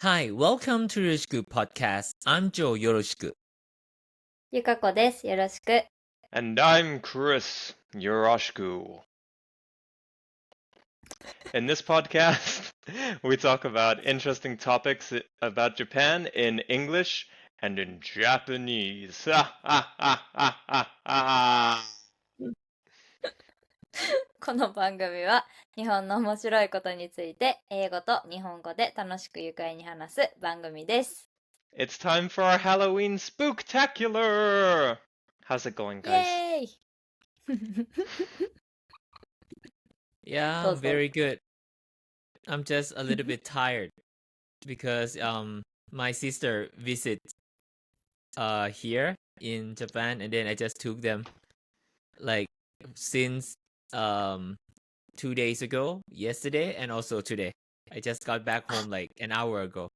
Hi, welcome to Yoroshiku podcast. I'm Joe Yoroshiku. ゆかこです。よろしく。And I'm Chris Yoroshiku. In this podcast, we talk about interesting topics about Japan in English and in Japanese. この番組は日本の面白いことについて英語と日本語で楽しく愉快に話す番組です。It's time for our Halloween SPOOKtacular! How's it going, イ guys? エーイYeah, Those very good. I'm just a little bit tired because my sister visit here in Japan, and then I just took them like since 2 days ago, yesterday, and also today. I just got back home like an hour ago.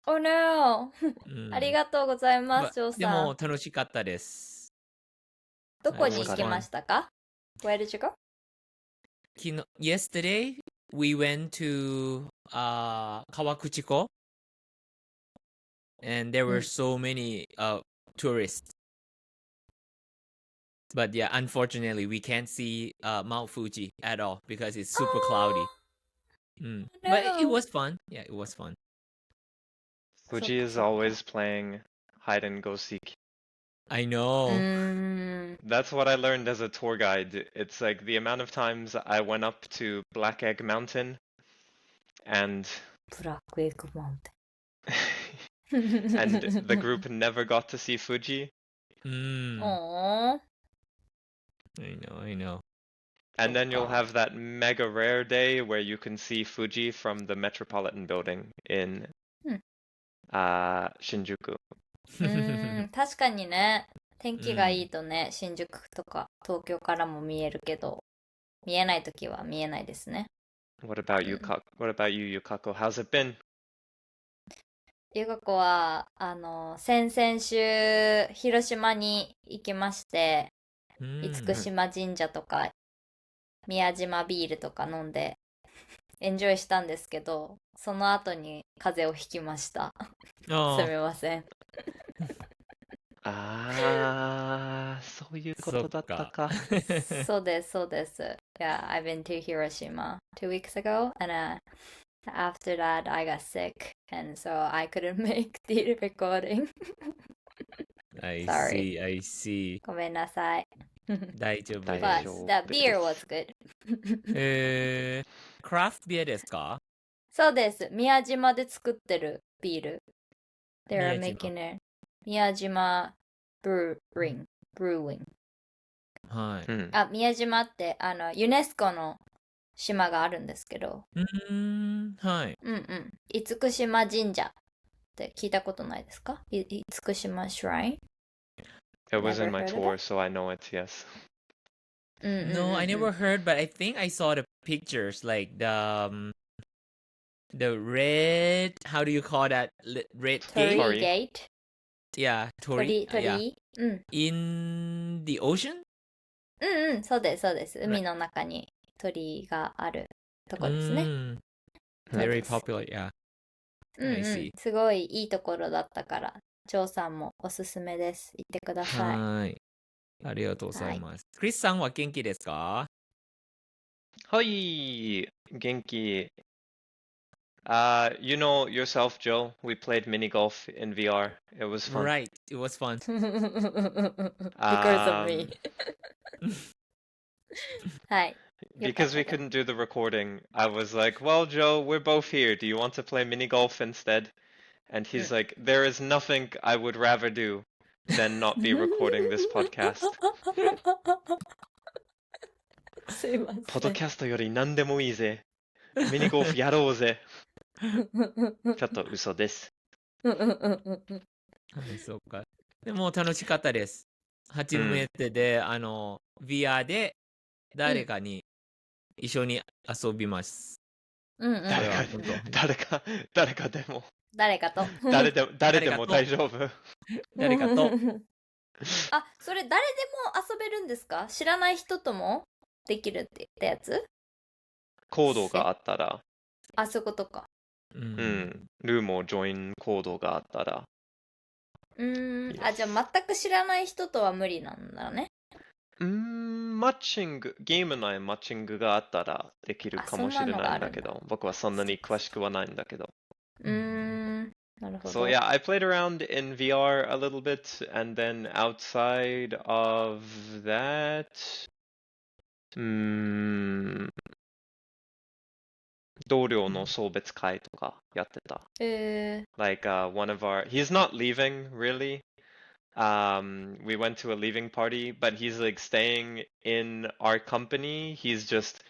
Oh no! うんありがとうございます、ジョーでさん。も楽しかったです。どこに行きましたか？ Where did you go? Yesterday we went to Kawakuchiko, and there were so many tourists. But yeah, unfortunately, we can't see Mount Fuji at all because it's super cloudy. But it was fun. Yeah, it was fun. Fuji is always playing hide and go seek. I know. That's what I learned as a tour guide. It's like the amount of times I went up to Black Egg Mountain and ブラックエッグマウンテ and ン。the group never got to see Fuji. Aww. I know. And then you'll have that mega rare day where you can see Fuji from the Metropolitan Building in Shinjuku. 確かにね、天気がいいとね、新宿とか東京からも見えるけど、見えないときは見えないですね。What about you, Yukako? How's it been? ゆかこは、先々週、広島に行きまして、厳島神社とか、宮島ビールとか飲んで、エンジョイしたんですけど、その後に風邪をひきました。すみません。そういうことだったか。そうです、そうです。Yeah, I've been to Hiroshima 2 weeks ago, and after that I got sick, and so I couldn't make the recording. I Sorry. see. ごめんなさい。大丈夫 But です。the beer was good. クラフトビアですか？そうです。宮島で作ってるビール。They're 宮島 making it. 宮島 brewing. はい。宮島ってユネスコの島があるんですけど。はい。厳島神社って聞いたことないですか？厳島 shrine? It was in my Never heard of tour, it? so I know it, yes. No, I never heard, but I think I saw the pictures, like the red, how do you call that? Red gate? Torii Gate? Yeah, Torii. Yeah. うん。In the ocean? そうです、そうです。海の中に鳥居があるとこですね。Very popular, yeah. I see. すごいいいところだったから、張さんもおすすめです。行ってください。はい。ありがとうございます。クリスさんは元気ですか？はい元気 You know yourself, Joe. We played mini golf in VR. It was fun. Right, it was fun. Because of me. はい。Because we couldn't do the recording, I was like, well, Joe, we're both here. Do you want to play mini golf instead? And he's like, there is nothing I would rather do than not be recording this podcast. すいません。ポッドキャストより何でもいいぜ。ミニゴルフやろうぜ。ちょっと嘘です。そうか。でも楽しかったです。初めてで、VR で誰かに一緒に遊びます。誰かでも。誰かと。誰でも大丈夫。誰かと。あ、それ誰でも遊べるんですか？知らない人ともできるって言ったやつ？コードがあったら、あ、そういうことか。ルームをジョインコードがあったら。あ、じゃあ全く知らない人とは無理なんだね。マッチング、ゲーム内マッチングがあったらできるかもしれないんだけど、僕はそんなに詳しくはないんだけど。なるほど。So yeah, I played around in VR a little bit, and then outside of that, 同僚の送別会とかやってた。Like one of our, he's not leaving really. We went to a leaving party, but he's like staying in our company. He's just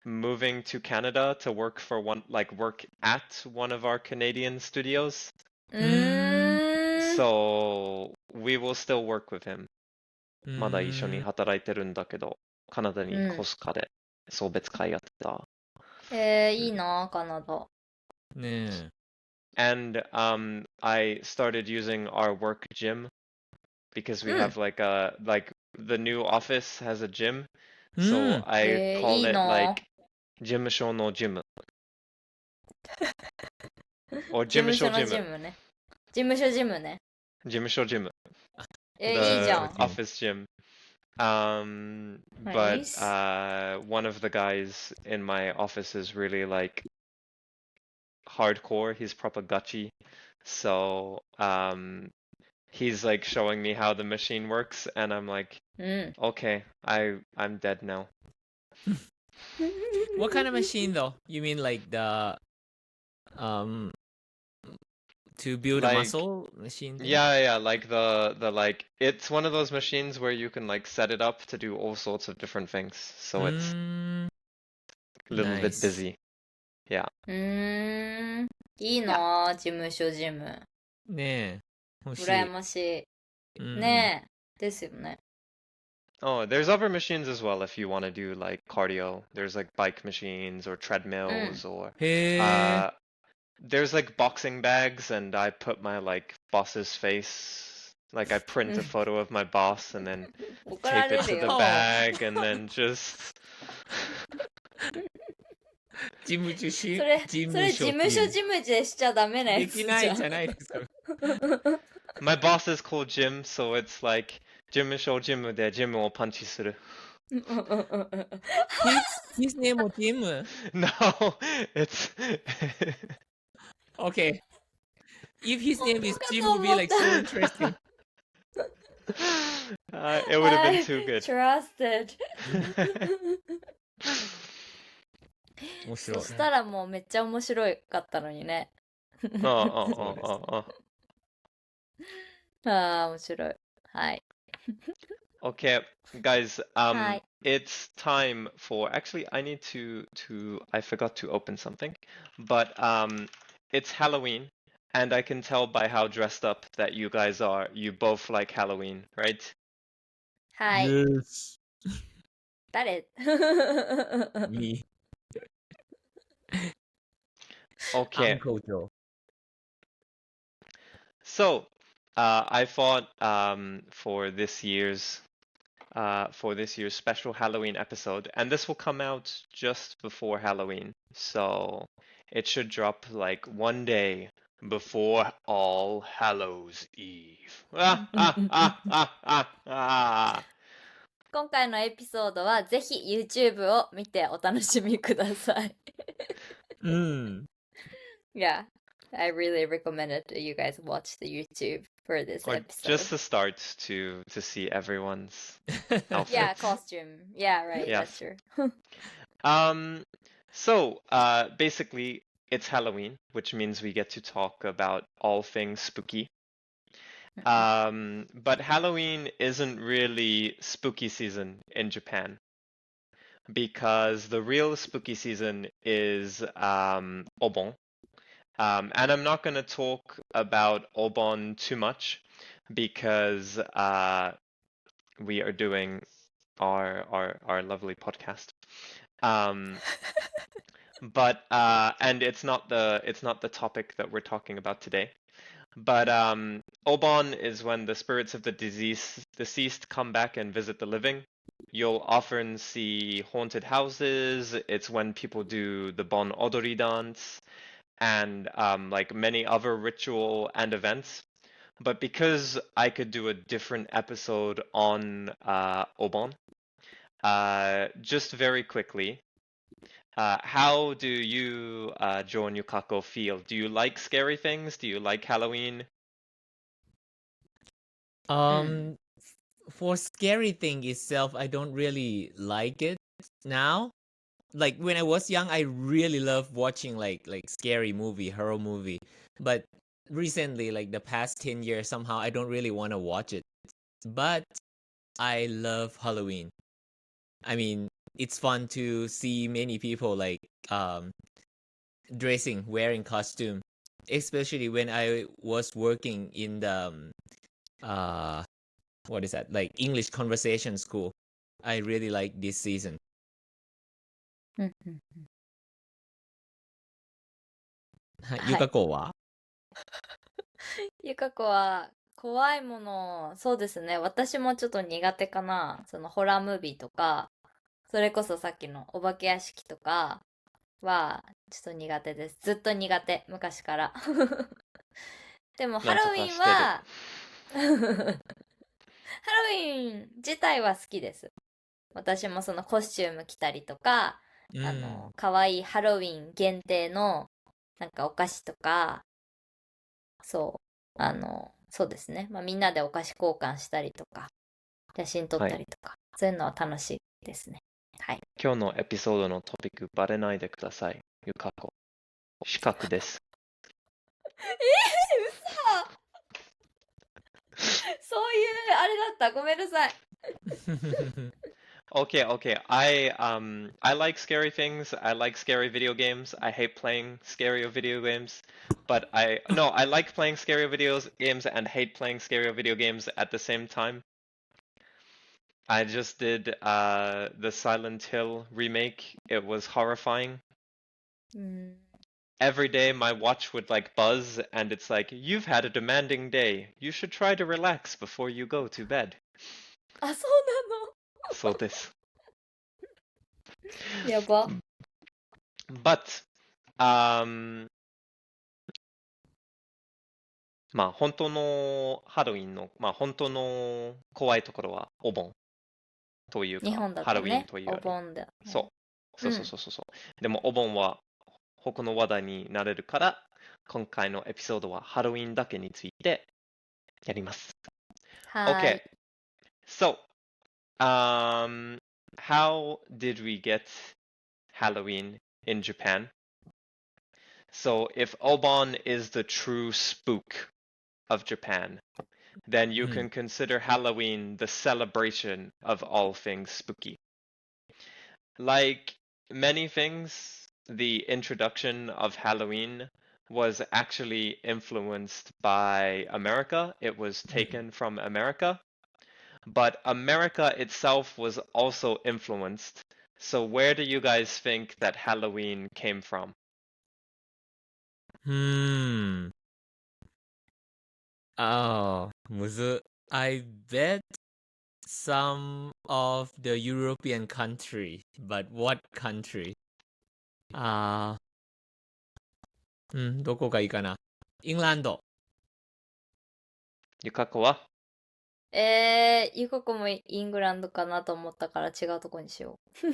moving to Canada to work for work at one of our Canadian studios. So we will still work with him. まだ一緒に働いてるんだけど、カナダに越すかで送別会やってた。いいな、カナダ。ねえ。And I started using our work gym because we have like the new office has a gym. So I call it like 事務所のジム。or 事務所ジム。事務所ジムね。事務所ジム。いいじゃん。office gym. But one of the guys in my office is really like hardcore. He's proper gachi. So he's like showing me how the machine works, and I'm like, okay, I'm dead now. What kind of machine though? You mean like the to build a muscle machine thing? Yeah, like the like it's one of those machines where you can like set it up to do all sorts of different things. So it's a little bit busy. Yeah. いいな、事務所ジム。ねえ。羨ましい。ねえ。ですよね。Oh, there's other machines as well if you want to do like cardio. There's like bike machines or treadmills or there's like boxing bags, and I put my like boss's face, like I print a photo of my boss and then tape it to the bag and then just 事務所それ事務所ジムでしちゃダメなやつじゃん。できないじゃないですか。My boss is called Jim, so it's like 事務所ジムでジムをパンチする。His name was Jim? No, it's Okay. If his name is Jim, it would be like so interesting. It would have been too good. Trusted. 面白い。そしたらもうめっちゃ面白かったのにね。ああ、面白い。はい。Okay, guys, it's time for, actually, I need I forgot to open something, but it's Halloween, and I can tell by how dressed up that you guys are. You both like Halloween, right? はい。Yes. 誰Me. Okay. Uncle Joe. So, I thought for this year's special Halloween episode, and this will come out just before Halloween, so it should drop like one day before All Hallows Eve. 今回のエピソードはぜひ YouTube を見てお楽しみください。Yeah, I really recommend it you guys watch the YouTube for this or episode. just to start to see everyone's outfits. Yeah, costume. Yeah, right. Yeah. That's true. So basically, it's Halloween, which means we get to talk about all things spooky. But Halloween isn't really spooky season in Japan because the real spooky season is Obon. And I'm not going to talk about Obon too much because we are doing our lovely podcast. But and it's not the topic that we're talking about today. But Obon is when the spirits of the deceased come back and visit the living. you'll often see haunted houses. It's when people do the Bon Odori dance and like many other ritual and events. But because I could do a different episode on Obon, just very quickly, how do you, Jo and Yukako, feel? Do you like scary things? Do you like Halloween? For scary thing itself, I don't really like it now. Like when I was young, I really loved watching like scary movie, horror movie. But recently, like the past 10 years, somehow I don't really want to watch it. But I love Halloween. I mean, it's fun to see many people like dressing, wearing costume, especially when I was working in the what is that? Like English conversation school. I really like this season. うんうんはい、はいゆかこはゆかこは怖いもの、そうですね。私もちょっと苦手かな。そのホラームービーとか、それこそさっきのお化け屋敷とかはちょっと苦手です。ずっと苦手、昔から。でもハロウィンは、ハロウィン自体は好きです。私もそのコスチューム着たりとか、可愛いハロウィン限定のなんかお菓子とか、そうですね。まあみんなでお菓子交換したりとか、写真撮ったりとか、そういうのは楽しいですね。はい。今日のエピソードのトピックバレないでください。ゆかこ。資格です。そういうあれだった。ごめんなさい。Okay. I like scary things. I like scary video games. I hate playing scary video games. But I like playing scary video games and hate playing scary video games at the same time. I just did the Silent Hill remake. It was horrifying. Every day my watch would like buzz and it's like, you've had a demanding day. You should try to relax before you go to bed. あ、そうそうです。なの。やば。But, まあ本当のハロウィンの、まあ本当の怖いところはお盆というか、日本だとね、ハロウィンというより。お盆だよね。そう。でもお盆は他の話題になれるから、今回のエピソードはハロウィンだけについてやります。Okay. So, how did we get Halloween in Japan? So, if Obon is the true spook of Japan, then you can consider Halloween the celebration of all things spooky. Like many things, the introduction of Halloween was actually influenced by America. It was taken from America. But America itself was also influenced. So where do you guys think that Halloween came from? Oh, むず。I bet some of the European country, but what country? どこがいいかな。イングランド。ゆかこはゆかこもイングランドかなと思ったから違うとこにしよう。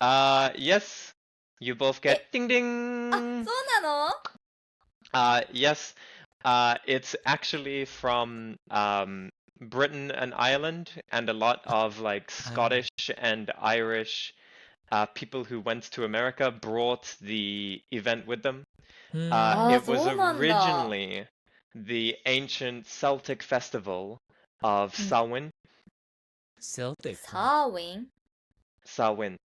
Yes, you both get ding ding. あ、そうなの？Yes, it's actually from Britain and Ireland, and a lot of like Scottish and Irish people who went to America brought the event with them. It was originally the ancient Celtic festival of Samhain. Celtic. Samhain?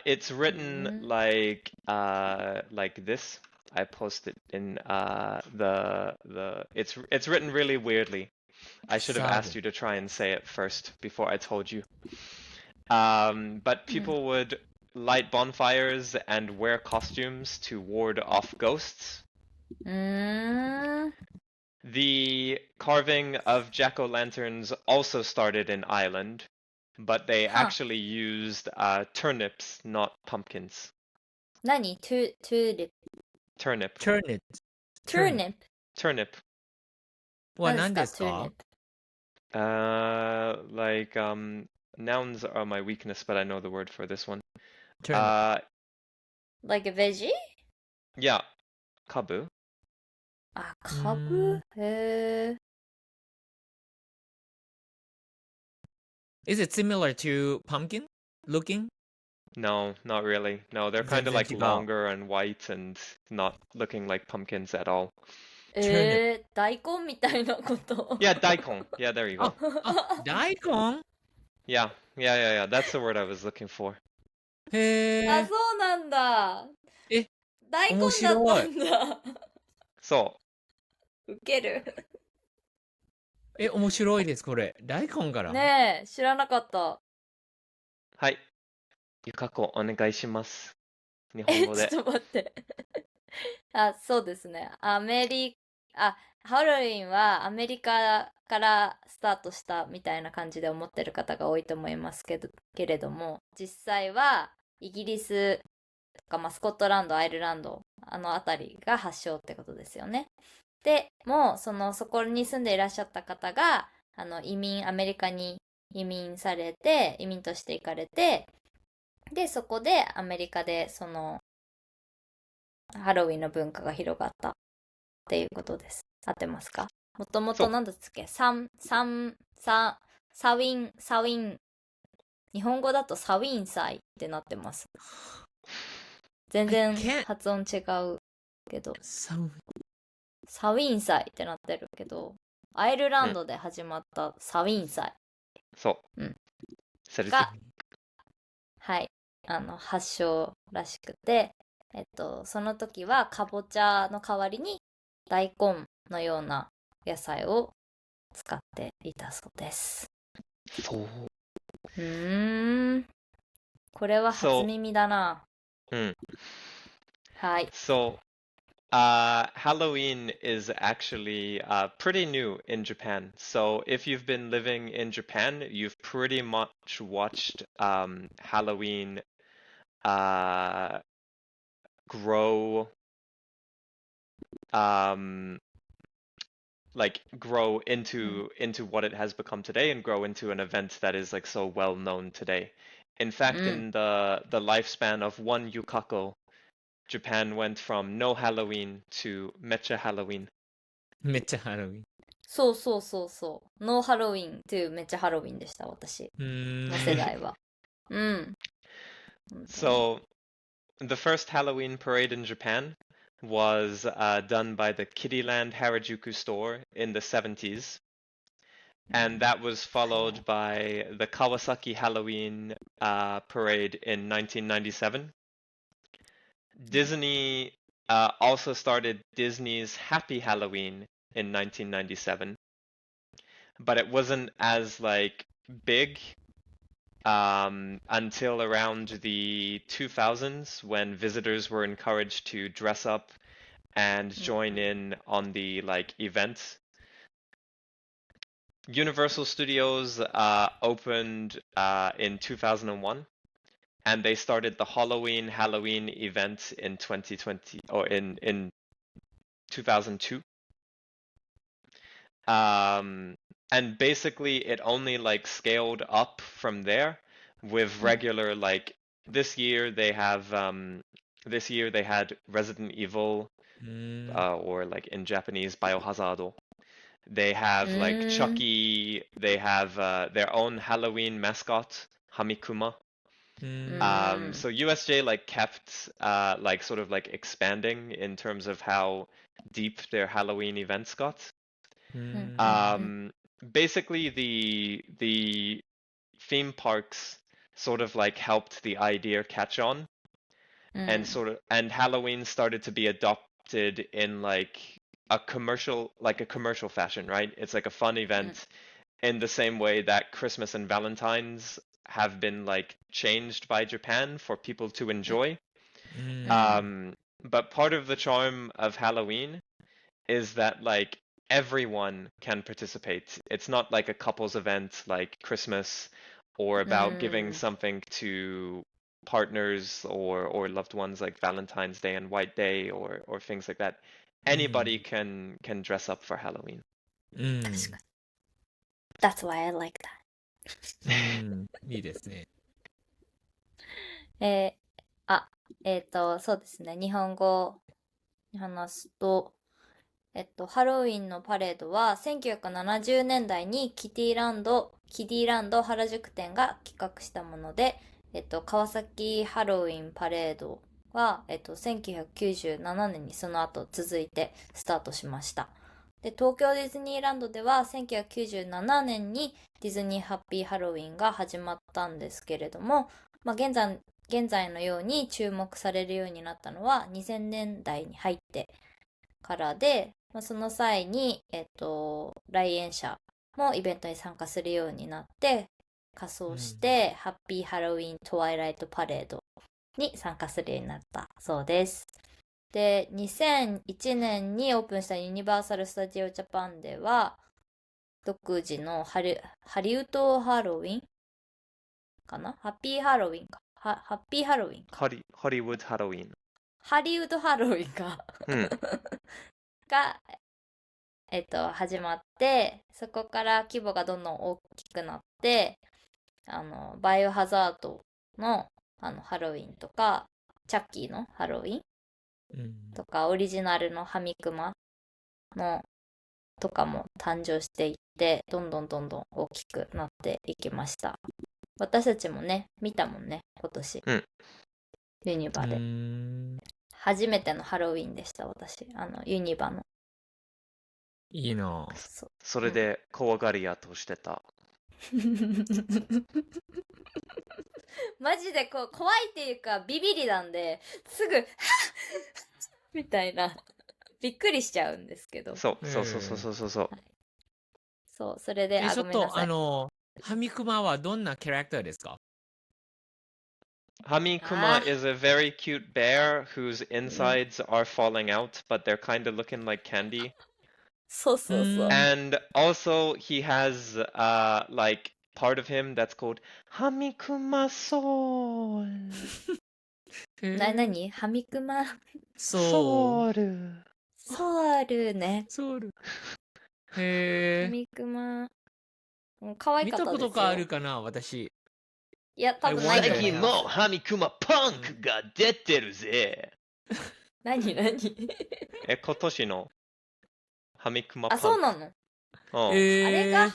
It's written like this. I posted in it's written really weirdly. I should have asked you to try and say it first before I told you. But people would light bonfires and wear costumes to ward off ghosts. The carving of jack-o'-lanterns also started in Ireland, but they actually used turnips, not pumpkins. 何？ turnip Turnip. Turnip. turnip Turnip は何何でですすか？ turnip? Like nouns are my weakness, but I know the word for this one. Turnip. like a veggie? Yeah, kabu. あ、カブ？へえ。Is it similar to pumpkin looking? No, not really. No, they're kind of 全然 like 違う。 longer and white and not looking like pumpkins at all. 大根みたいなこと。Yeah, daikon. Yeah, there you あ go. 大根 Yeah. That's the word I was looking for. へあ、え。そうなんだ。え、大根面だった白い。んだ。So, ウケる。え、面白いです、これ。大根から。ねえ、知らなかった。はい。ゆかこ、お願いします。日本語で。ちょっと待って。あ、そうですね。ハロウィンはアメリカからスタートしたみたいな感じで思ってる方が多いと思いますけれども、実際はイギリスとか、スコットランド、アイルランド、あの辺りが発祥ってことですよね。でも、そこに住んでいらっしゃった方が、アメリカに移民されて、移民として行かれて、で、そこでアメリカでハロウィンの文化が広がったっていうことです。合ってますか？もともと何だっけ？サウィン、日本語だとサウィン祭ってなってます。全然発音違うけど。サウィン祭ってなってるけど、アイルランドで始まったサウィン祭。そう。うん。セルティッが、はい、発祥らしくて、その時はかぼちゃの代わりに大根のような野菜を使っていたそうです。そう。これは初耳だな。はい。So, Halloween is actually pretty new in Japan. So, if you've been living in Japan, you've pretty much watched Halloween grow grow into what it has become today and grow into an event that is like so well known today. In fact, in the lifespan of one yukako, Japan went from no Halloween to mecha Halloween. めっちゃハロウィン。そう。ノーハロウィンというめっちゃハロウィンでした、私の世代は。So, the first Halloween parade in Japan was done by the Kittyland Harajuku store in the 70s. And that was followed by the Kawasaki Halloween parade in 1997. Disney also started Disney's Happy Halloween in 1997. But it wasn't as big until around the 2000s when visitors were encouraged to dress up and join in on the events. Universal Studios opened in 2001, and they started the Halloween event in 2020 or in 2002. And basically it only scaled up from there with regular this year they had Resident Evil or in Japanese Biohazard. They have Chucky, they have their own Halloween mascot Hamikuma. So USJ kept expanding in terms of how deep their Halloween events got. Basically the theme parks sort of helped the idea catch on, and Halloween started to be adopted in a commercial fashion, right? It's like a fun event in the same way that Christmas and Valentine's have been changed by Japan for people to enjoy. But part of the charm of Halloween is that everyone can participate. It's not like a couples event like Christmas or about giving something to partners or loved ones like Valentine's Day and White Day or things like that. Anybody can dress up for Halloween. 確かに。That's why I like that. いいですね。そうですね。日本語に話すと、ハロウィンのパレードは1970年代にキディランド原宿店が企画したもので、川崎ハロウィンパレードは、1997年にその後続いてスタートしました。で、東京ディズニーランドでは1997年にディズニーハッピーハロウィンが始まったんですけれども、現在のように注目されるようになったのは2000年代に入ってからで、その際に、来園者もイベントに参加するようになって仮装して、ハッピーハロウィントワイライトパレードに参加するようになったそうです。で、2001年にオープンしたユニバーサル・スタジオ・ジャパンでは独自のハリウッドハロウィンかな、ハッピーハロウィンか、ハッピーハロウィンか、ハリウッドハロウィン。ハリウッドハロウィンか、が、始まって、そこから規模がどんどん大きくなって、バイオハザードのハロウィンとか、チャッキーのハロウィンとか、オリジナルのハミクマのとかも誕生していって、どんどん大きくなっていきました。私たちもね、見たもんね、今年。ユニバで。初めてのハロウィンでした、私。ユニバの。いいな。それで怖がり屋としてた。マジで怖いっていうかビビりなんで、すぐみたいなびっくりしちゃうんですけど。そう、それでちょっとハミクマはどんなキャラクターですか？ Hamikuma is a very cute bear whose insides are falling out, but they're kind of looking like candy. そう。And also he has like part of him that's called Hamikuma Soul. 何ハミクマソウルね。ソウル。ハミクマ可愛かったですよ。見たことがあるかな、私。いや、多分ないと思います。最近もハミクマパンクが出てるぜ。何今年のハミクマパンク。そうなの？あれハ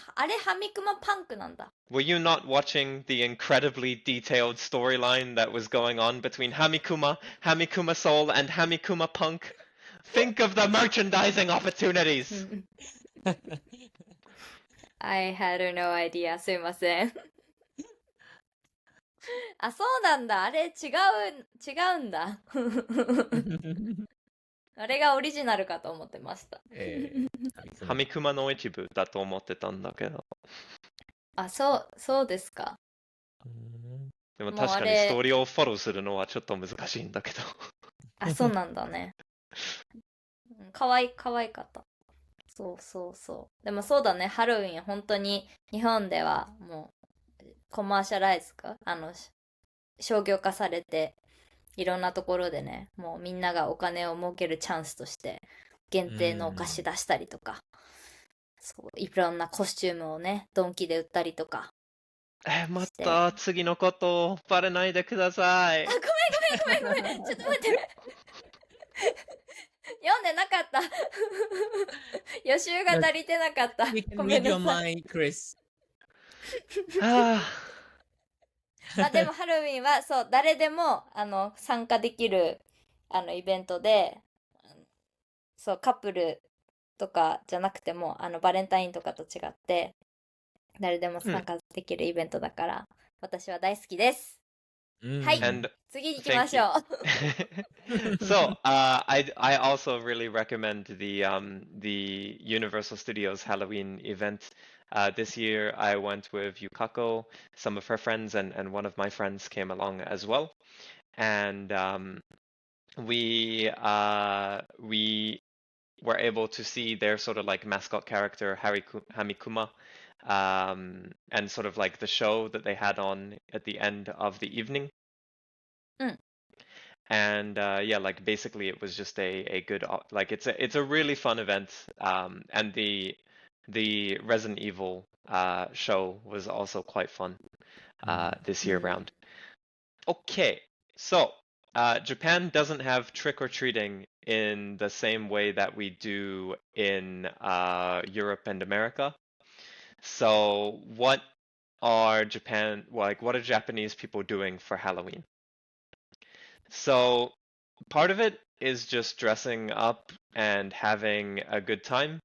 ミクマパンクなんだ。Were you not watching the incredibly detailed storyline that was going on between Hamikuma, Hamikuma Soul, and Hamikuma Punk? Think of the merchandising opportunities! I had no idea. すいません。そうなんだ。あれ違うんだ。あれがオリジナルかと思ってました。ハミクマの一部だと思ってたんだけど。そうですか。でも確かにストーリーをフォローするのはちょっと難しいんだけど。そうなんだね。かわいかった。そう。でもそうだね、ハロウィン本当に日本ではもうコマーシャライズか商業化されて、いろんなところでね、もうみんながお金を儲けるチャンスとして限定のお菓子出したりとか、いろんなコスチュームをね、ドンキで売ったりとか。また次のことをバレないでください。ごめん。ちょっと待って。読んでなかった。予習が足りてなかった。ごめんなさい。でもハロウィンは誰でも参加できるイベントで、カップルとかじゃなくてもバレンタインとかと違って誰でも参加できるイベントだから、私は大好きです。はい、次行きましょう。So, I also really recommend the Universal Studios Halloween event. This year I went with Yukako, some of her friends, and one of my friends came along as well. And we were able to see their sort of like mascot character, Hamikuma, and sort of like the show that they had on at the end of the evening. And yeah, like basically it was just a good like it's a really fun event. And the Resident Evil show was also quite fun this year round. Okay, so Japan doesn't have trick or treating in the same way that we do in Europe and America. So what are Japanese people doing for Halloween? So part of it is just dressing up and having a good time.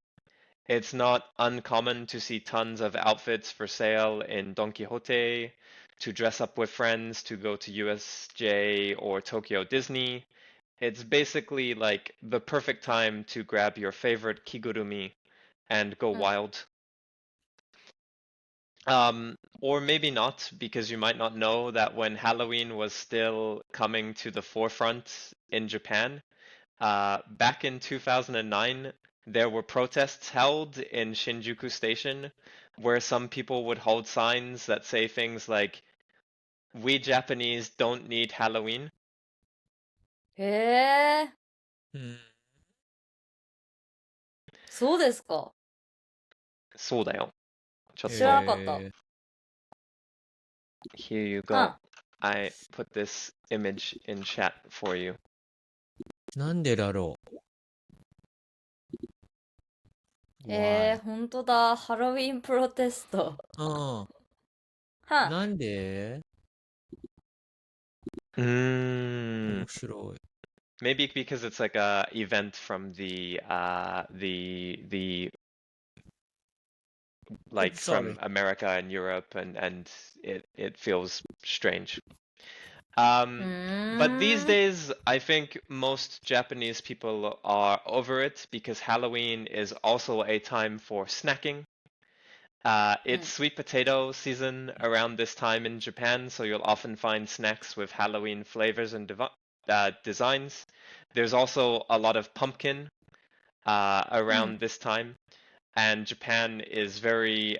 It's not uncommon to see tons of outfits for sale in Don Quixote, to dress up with friends, to go to USJ or Tokyo Disney. It's basically like the perfect time to grab your favorite kigurumi and go wild. Or maybe not, because you might not know that when Halloween was still coming to the forefront in Japan, back in 2009, there were protests held in Shinjuku Station where some people would hold signs that say things like, "We Japanese don't need Halloween." へえ、そうですか。そうだよ。ちょっと。知らなかった。Here you go. I put this image in chat for you. なんでだろう。本当だ。ハロウィンプロテスト。なんで？面白い。Maybe because it's like a event from like from America and Europe, and it feels strange. But these days, I think most Japanese people are over it because Halloween is also a time for snacking. It's sweet potato season around this time in Japan, so you'll often find snacks with Halloween flavors and designs. There's also a lot of pumpkin around this time, and Japan is very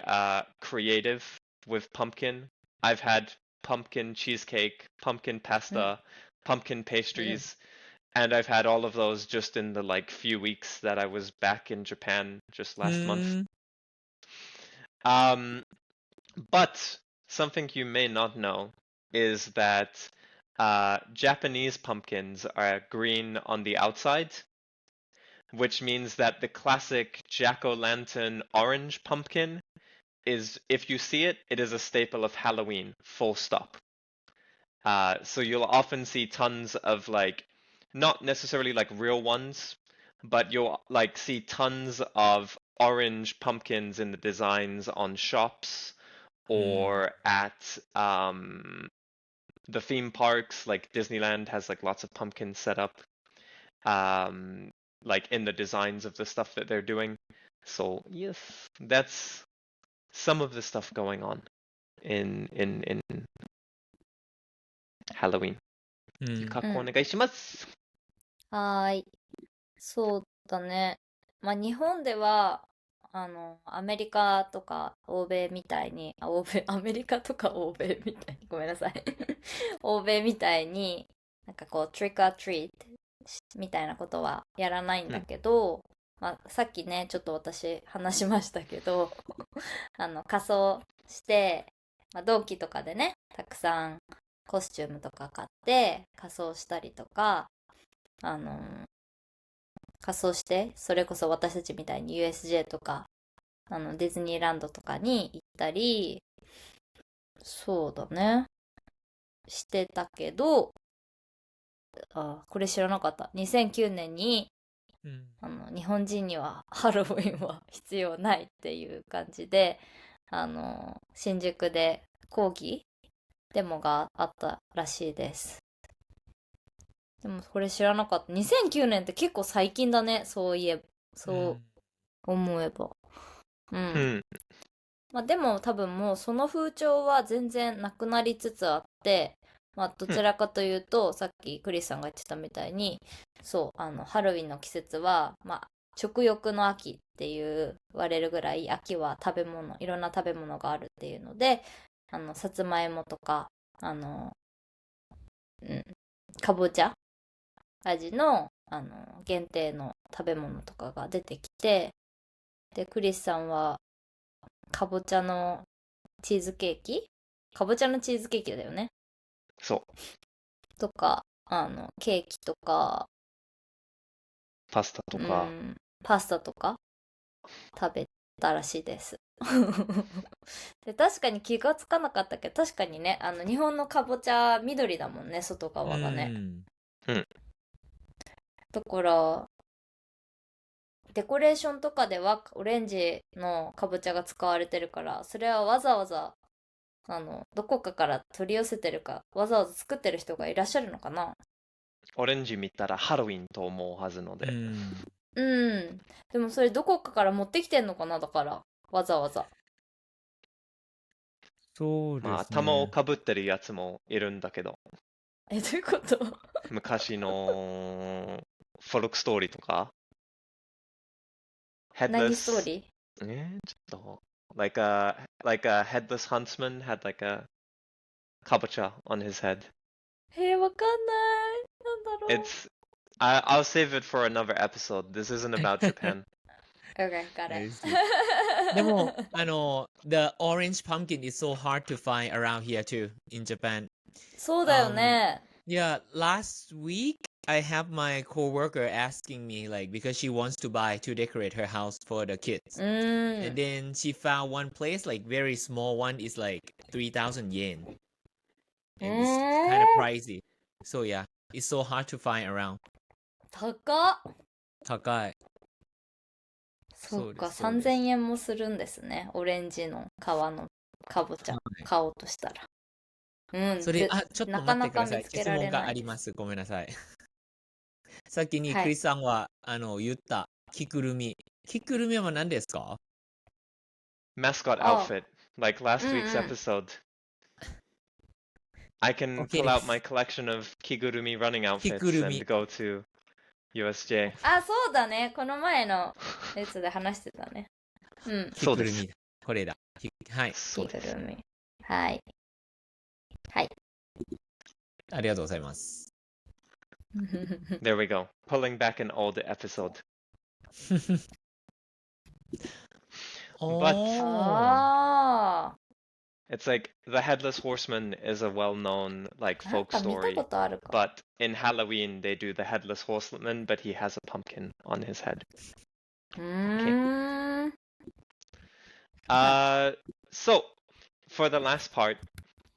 creative with pumpkin. I've had pumpkin cheesecake, pumpkin pasta, pumpkin pastries, and I've had all of those just in the like few weeks that I was back in Japan just last month. But something you may not know is that Japanese pumpkins are green on the outside, which means that the classic jack-o'-lantern orange pumpkin is, if you see it, it is a staple of Halloween, full stop. So you'll often see tons of like, not necessarily like real ones, but you'll like see tons of orange pumpkins in the designs on shops or at the theme parks. Like Disneyland has like lots of pumpkins set up, like in the designs of the stuff that they're doing. So yes, that's some of the stuff going on in Halloween. かっこお願いします。はーい。そうだね。まあ日本では、アメリカとか欧米みたいに、アメリカとか欧米みたいに、ごめんなさい。欧米みたいに、なんかこう、トリックアトリートみたいなことはやらないんだけど、まあさっきね、ちょっと私話しましたけど、仮装して、まあ、同期とかでね、たくさんコスチュームとか買って仮装したりとか、仮装して、それこそ私たちみたいに USJ とか、ディズニーランドとかに行ったり、そうだね、してたけど、これ知らなかった。2009年に、日本人にはハロウィンは必要ないっていう感じで、新宿で抗議デモがあったらしいです。でもこれ知らなかった。2009年って結構最近だね。そう思えば。まあでも多分もうその風潮は全然なくなりつつあって、まあどちらかというと、さっきクリスさんが言ってたみたいに、そう、ハロウィンの季節は、まあ食欲の秋って言われるぐらい秋は食べ物、いろんな食べ物があるっていうので、さつまいもとか、かぼちゃ味の、限定の食べ物とかが出てきて、で、クリスさんは、かぼちゃのチーズケーキかぼちゃのチーズケーキだよね。そう。とか、ケーキとか、パスタとか。パスタとか食べたらしいです。で、確かに気がつかなかったけど、確かにね、日本のかぼちゃ緑だもんね、外側がね。だから、デコレーションとかではオレンジのかぼちゃが使われてるから、それはわざわざ、どこかから取り寄せてるか、わざわざ作ってる人がいらっしゃるのかな。オレンジ見たらハロウィンと思うはずので。でもそれどこかから持ってきてんのかな、だから、わざわざ。そうですね。まあ、頭をかぶってるやつもいるんだけど。どういうこと？昔のフォルクストーリーとか。何ストーリー？ちょっと、like a headless huntsman had like a kabocha on his head. わかんない。なんだろう。I'll save it for another episode. This isn't about Japan. Okay, got it. でも、the orange pumpkin is so hard to find around here too, in Japan. そうだよね。Yeah, last week I have my coworker asking me like because she wants to buy to decorate her house for the kids. And then she found one place like very small one is like 3,000 yen. And it's kind of pricey. So yeah, it's so hard to find around. 高っ。高い。そうか、3000円もするんですね。オレンジの皮のかぼちゃ、買おうとしたら。それ、ちょっと待ってください。質問があります。ごめんなさい。さっきにクリスさんは、言った、着ぐるみ。着ぐるみは何ですか？ Mascot outfit, like last week's episode. I can pull out my collection of kigurumi running outfits and go to USJ. そうだね。この前のやつで話してたね。そうです。これだ。はい。着ぐるみ。はい。はい。ありがとうございます。There we go. Pulling back an old episode. But it's like the Headless Horseman is a well-known like folk story. But in Halloween they do the Headless Horseman, but he has a pumpkin on his head. Okay. So for the last part,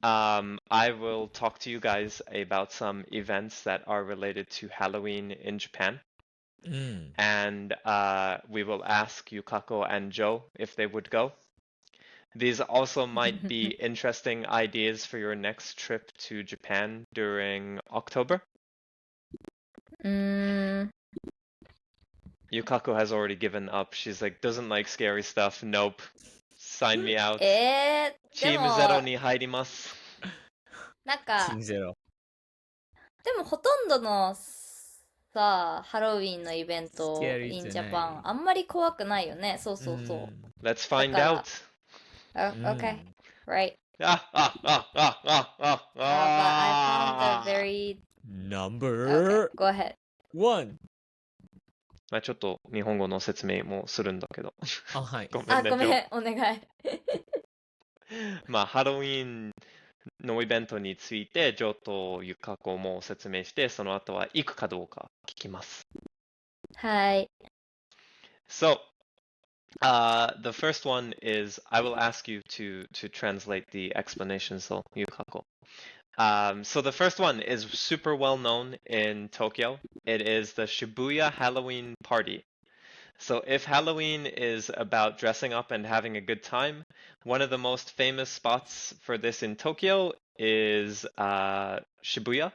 I will talk to you guys about some events that are related to Halloween in Japan. And we will ask Yukako and Joe if they would go. These also might be interesting ideas for your next trip to Japan during October. Yukako has already given up. She's like, doesn't like scary stuff. Nope. Sign me out. チームゼロに入ります。なんか、チームゼロ。でもほとんどのさ、ハロウィンのイベント in Japan あんまり怖くないよね。そうそうそう。Let's find out. Okay, right. But I found the very number go ahead. 1. まあちょっと日本語の説明もするんだけど。はい。ごめんね。ごめん、お願い。まあハロウィンのイベントについて、ジョーとユカコも説明して、その後は行くかどうか聞きます。はい。So, the first one is I will ask you to translate the explanation, so Yukako. So the first one is super well known in Tokyo. It is the Shibuya Halloween party. So if Halloween is about dressing up and having a good time, one of the most famous spots for this in Tokyo is Shibuya,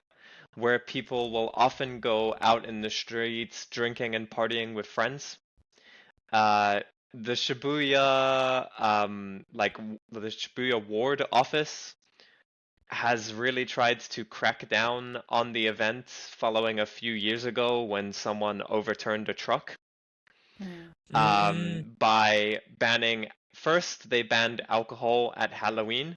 where people will often go out in the streets drinking and partying with friends. The Shibuya, the Shibuya ward office has really tried to crack down on the event following a few years ago when someone overturned a truck. by banning. First, they banned alcohol at Halloween,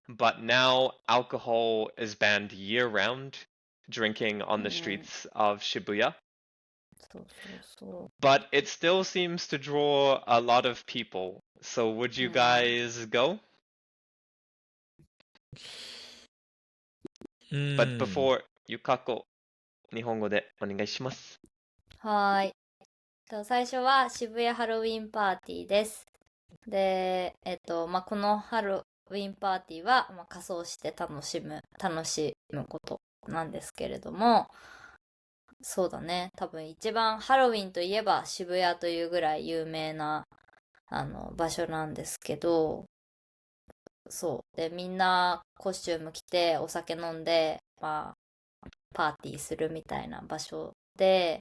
but now alcohol is banned year-round, drinking on the streets of Shibuya. そうそう。 But it still seems to draw a lot of people. So would you guys go? But before, Yukako, 日本語でお願いします。はーい。最初は渋谷ハロウィンパーティーです。で、このハロウィンパーティーは、仮装して楽しむことなんですけれども、そうだね。多分一番ハロウィンといえば渋谷というぐらい有名な場所なんですけど、そう。で、みんなコスチューム着てお酒飲んで、パーティーするみたいな場所で、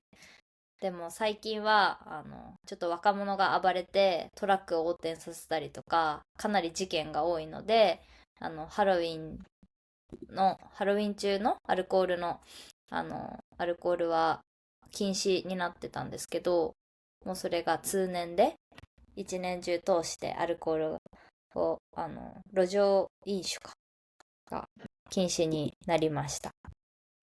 でも最近はちょっと若者が暴れてトラックを横転させたりとか、かなり事件が多いので、ハロウィン中のアルコールは禁止になってたんですけど、もうそれが通年で一年中通してアルコールを路上飲酒が禁止になりました。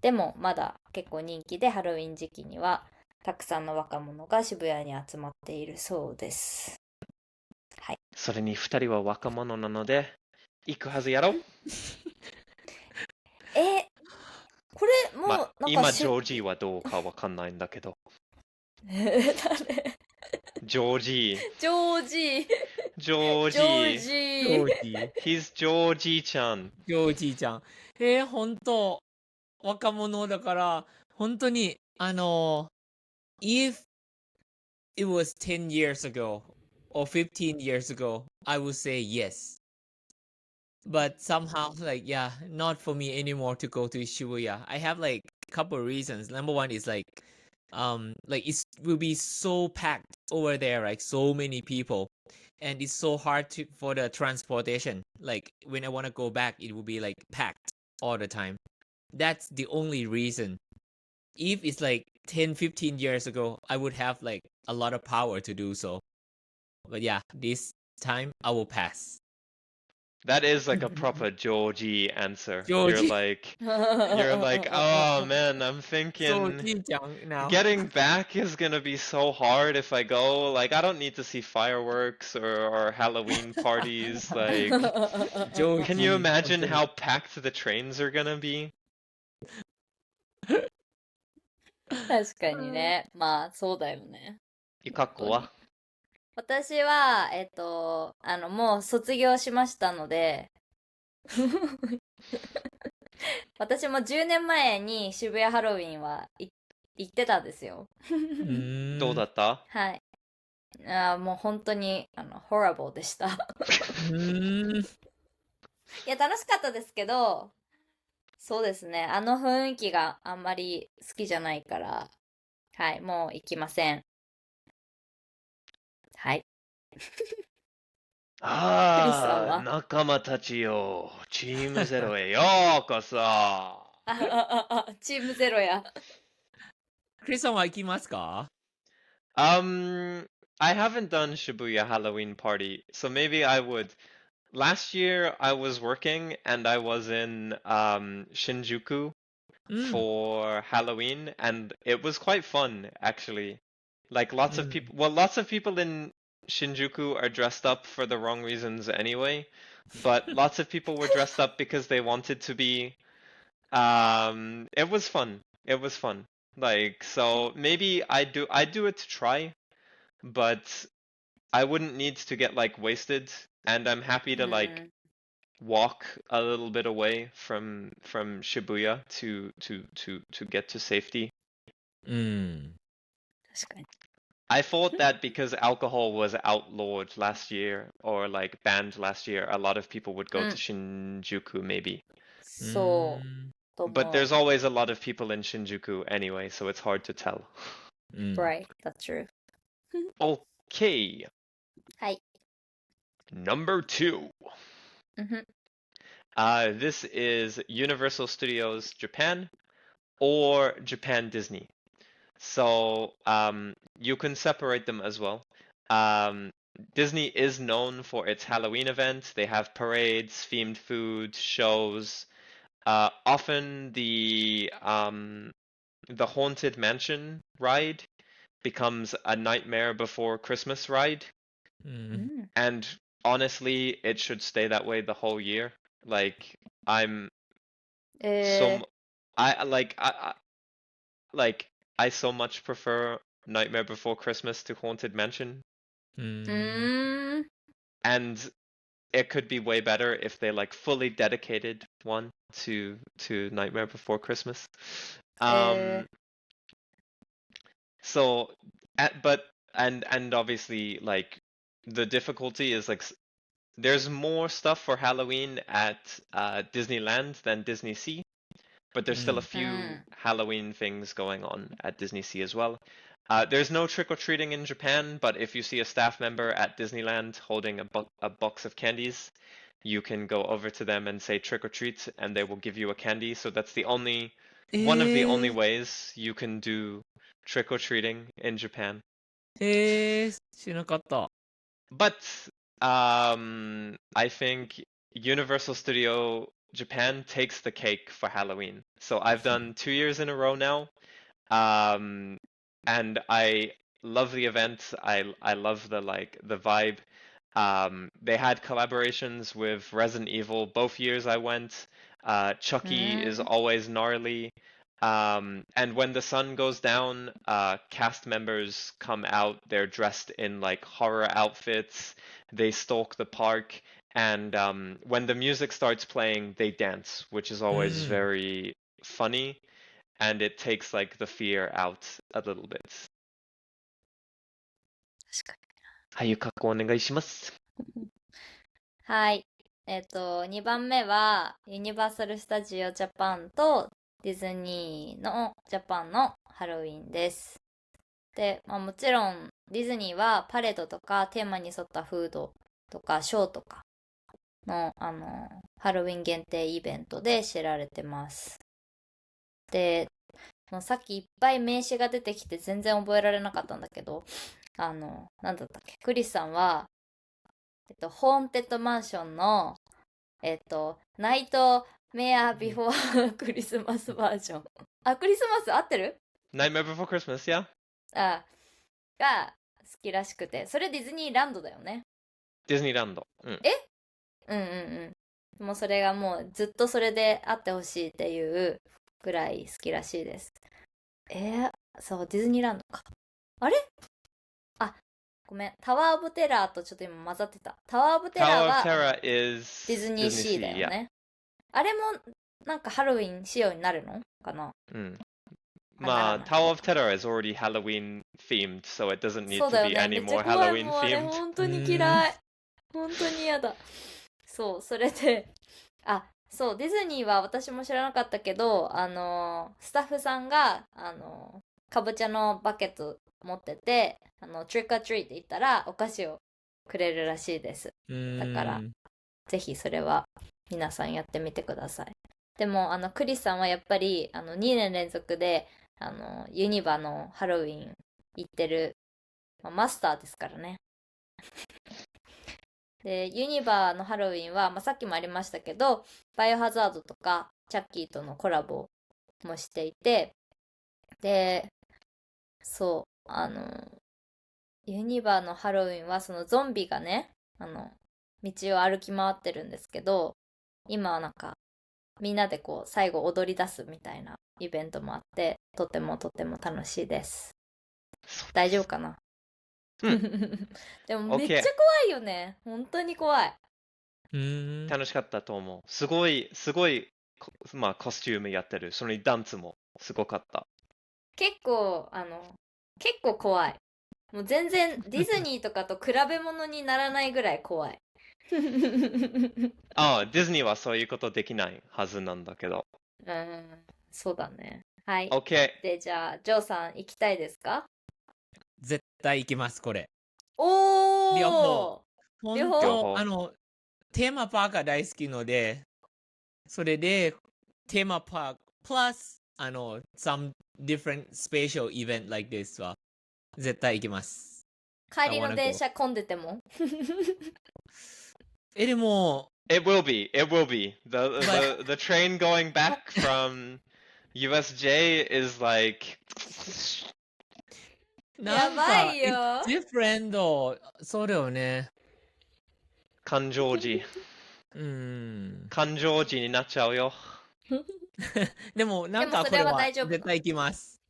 でもまだ結構人気で、ハロウィン時期にはたくさんの若者が渋谷に集まっているそうです。はい。それに2人は若者なので行くはずやろ。これもうなんか、今ジョージはどうかわかんないんだけど。誰？ジョージ。He's ジョージちゃん。ジョージちゃん。本当若者だから、本当にif it was 10 years ago or 15 years ago, I would say yes. But somehow, like, yeah, not for me anymore to go to Shibuya. I have like a couple of reasons. Number one is like it will be so packed over there, like so many people, and it's so hard for the transportation. Like when I want to go back, it will be like packed all the time. That's the only reason. If it's like 10-15 years ago, I would have like a lot of power to do so. But yeah, this time I will pass. That is like a proper Georgie answer. Georgie. You're like, oh man, I'm thinking getting back is gonna be so hard if I go. Like, I don't need to see fireworks or Halloween parties. Like, can you imagine how packed the trains are gonna be? 確かにね。まあそうだよね。ゆかっこは？私はもう卒業しましたので私も10年前に渋谷ハロウィンは行ってたんですよ。どうだった？はい。もう本当にhorrible でしたいや楽しかったですけど、そうですね、雰囲気があんまり好きじゃないから、はい、もう行きません。はい。仲間たちよ、チームゼロへようこそ。チームゼロや。クリスさんは行きますか？ I haven't done Shibuya Halloween party, so maybe I would. Last year I was working and I was in Shinjuku for Halloween, and it was quite fun actually. Like lots of people in Shinjuku are dressed up for the wrong reasons anyway, but lots of people were dressed up because they wanted to be. It was fun. Like, so maybe I do it to try, but I wouldn't need to get like wasted, and I'm happy to like walk a little bit away from Shibuya to get to safety. 確かに。I thought that because alcohol was outlawed last year or like banned last year, a lot of people would go to Shinjuku maybe. So, but there's always a lot of people in Shinjuku anyway, so it's hard to tell. Right, that's true. Okay. はい。Number 2. This is Universal Studios Japan or Japan Disney. So you can separate them as well. Disney is known for its Halloween event. They have parades, themed food, shows. Often the Haunted Mansion ride becomes a Nightmare Before Christmas ride. And honestly, it should stay that way the whole year. Like I'm so I so much prefer Nightmare Before Christmas to Haunted Mansion. And it could be way better if they like fully dedicated one to Nightmare Before Christmas. So but obviously like the difficulty is like there's more stuff for Halloween at Disneyland than Disney Sea, but there's still a few Halloween things going on at Disney Sea as well. There's no trick-or-treating in Japan, but if you see a staff member at Disneyland holding a box of candies, you can go over to them and say trick-or-treat, and they will give you a candy. So that's the only one of the only ways you can do trick-or-treating in Japan. 知らなかった。 But I think Universal Studio Japan takes the cake for Halloween. So I've done 2 years in a row now. And I love the event. I love the vibe. They had collaborations with Resident Evil both years I went. Chucky is always gnarly. And when the sun goes down, cast members come out. They're dressed in like horror outfits. They stalk the park. And when the music starts playing, they dance, which is always very funny. And it takes like the fear out a little bit. はい、ゆかこお願いします。はい。2番目は、ユニバーサル・スタジオ・ジャパンとディズニーのジャパンのハロウィンです。で、もちろんディズニーはパレードとかテーマに沿ったフードとかショーとかの、ハロウィン限定イベントで知られてます。で、もうさっきいっぱい名詞が出てきて全然覚えられなかったんだけど、なんだったっけ、クリスさんは、ホーンテッドマンションの、ナイトメアビフォークリスマスバージョン。あ、クリスマス合ってる？ Nightmare Before Christmas, yeah? が好きらしくて、それディズニーランドだよね。ディズニーランド。もうそれがもうずっとそれであってほしいっていうぐらい好きらしいです。そう、ディズニーランドか。あれ？あ、ごめん。タワーオブテラーとちょっと今混ざってた。タワーオブテラーはディズニーシーだよね。あれもなんかハロウィン仕様になるのかな？まあ、Tower of Terror is already Halloween themed, so it doesn't need to be any more Halloween themed. 本当に嫌い。本当に嫌だ。そう、それで、そう、ディズニーは私も知らなかったけど、スタッフさんが、かぼちゃのバケツ持ってて、トリックアトリーって言ったら、お菓子をくれるらしいです。だから、ぜひそれは皆さんやってみてください。でも、クリスさんはやっぱり、2年連続で、ユニバのハロウィン行ってる、マスターですからね。で、ユニバのハロウィンは、さっきもありましたけど、バイオハザードとか、チャッキーとのコラボもしていて、で、そう、ユニバのハロウィンは、そのゾンビがね、道を歩き回ってるんですけど、今はなんか、みんなでこう、最後踊り出すみたいなイベントもあって、とてもとても楽しいです。大丈夫かな？でもめっちゃ怖いよね。本当に怖い。楽しかったと思う。すごい、まあコスチュームやってる。そのダンスもすごかった。結構怖い。もう全然ディズニーとかと比べ物にならないぐらい怖い。ディズニーはそういうことできないはずなんだけど。そうだね。はい。OK。で、じゃあ、ジョーさん行きたいですか？絶対行きます、これ。おー！両方。テーマパークが大好きので、それで、テーマパークプラス some different special event like this は絶対行きます。帰りの電車混んでてもでも It will be. It will be. The train going back from USJ is like やばいよ。It's different そうだよね。感情時。感情時になっちゃうよ。でもなんかこれは絶対行きます。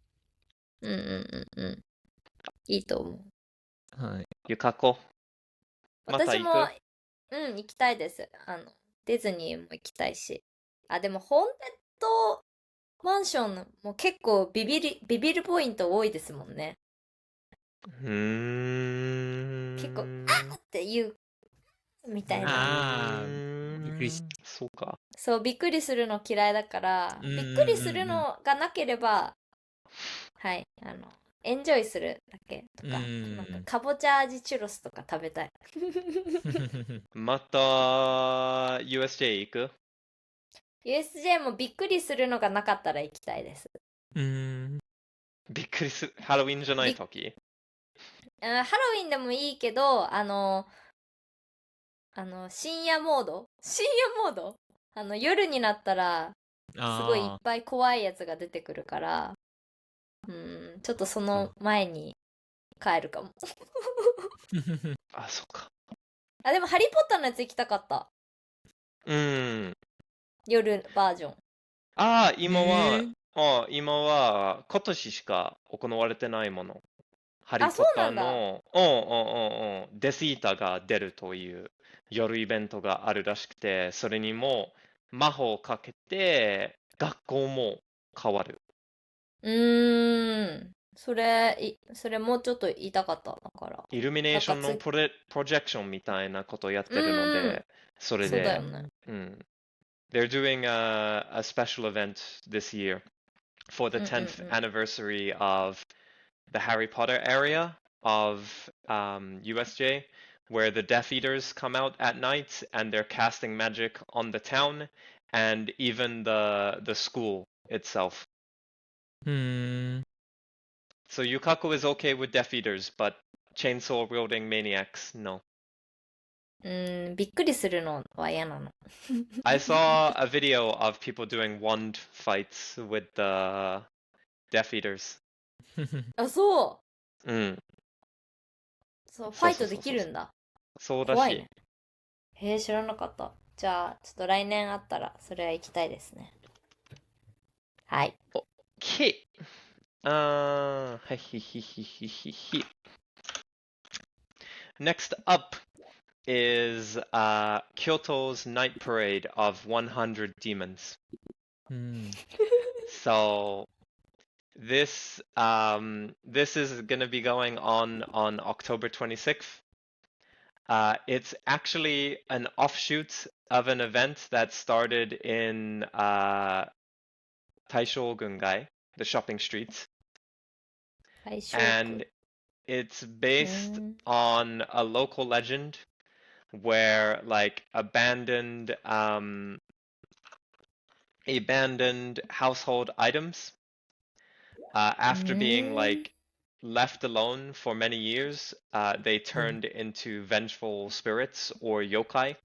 いいと思う。はい。ゆかこ。私も行きたいです。ディズニーも行きたいし。でもホーンテッドマンションも結構ビビるポイント多いですもんね。結構あっていうみたいな。びっくりしそうか。そう、びっくりするの嫌いだから、びっくりするのがなければ、はい、エンジョイするだけとか、なんかかぼちゃ味チュロスとか食べたい。また USJ 行く？ USJ もびっくりするのがなかったら行きたいです。びっくりする。ハロウィンじゃない時？ハロウィンでもいいけど、深夜モード夜になったら、すごいいっぱい怖いやつが出てくるから、ちょっとその前に帰るかも。そっか。でもハリーポッターのやつ行きたかった。夜バージョン。今は今年しか行われてないもの。ハリーポッターのデスイーターが出るという夜イベントがあるらしくて、それにも魔法をかけて学校も変わる。それもうちょっと言いたかっただから。イルミネーションのプロジェクションみたいなことをやってるので、それで。そうだよね。They're doing a special event this year for the 10th anniversary of the Harry Potter area of USJ, where the Death Eaters come out at night and they're casting magic on the town and even the school itself. So Yukaku is okay with Death Eaters, but chainsaw wielding maniacs, no. びっくりするのは嫌なの。I saw a video of people doing wand fights with the Death Eaters. そう。そう、ファイトできるんだ。そうだし。怖いね。知らなかった。じゃあ、ちょっと来年あったら、それは行きたいですね。はい。OK。はいひひひひひひ。Next up is Kyoto's night parade of 100 demons. So this is going to be going on October 26th. It's actually an offshoot of an event that started in Taishogungai, the shopping streets. And it's based on a local legend where like abandoned household items after being like left alone for many years, they turned into vengeful spirits or yokai.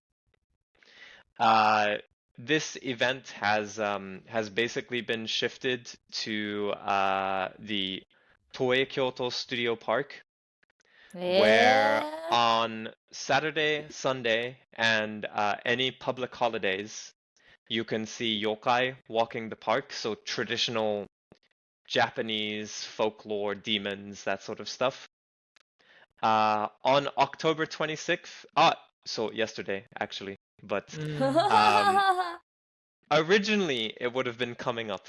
This event has basically been shifted to the Toei Kyoto Studio Park, where on Saturday, Sunday, and any public holidays, you can see yokai walking the park. So traditional Japanese folklore, demons, that sort of stuff. On October 26th, so yesterday actually, but originally it would have been coming up.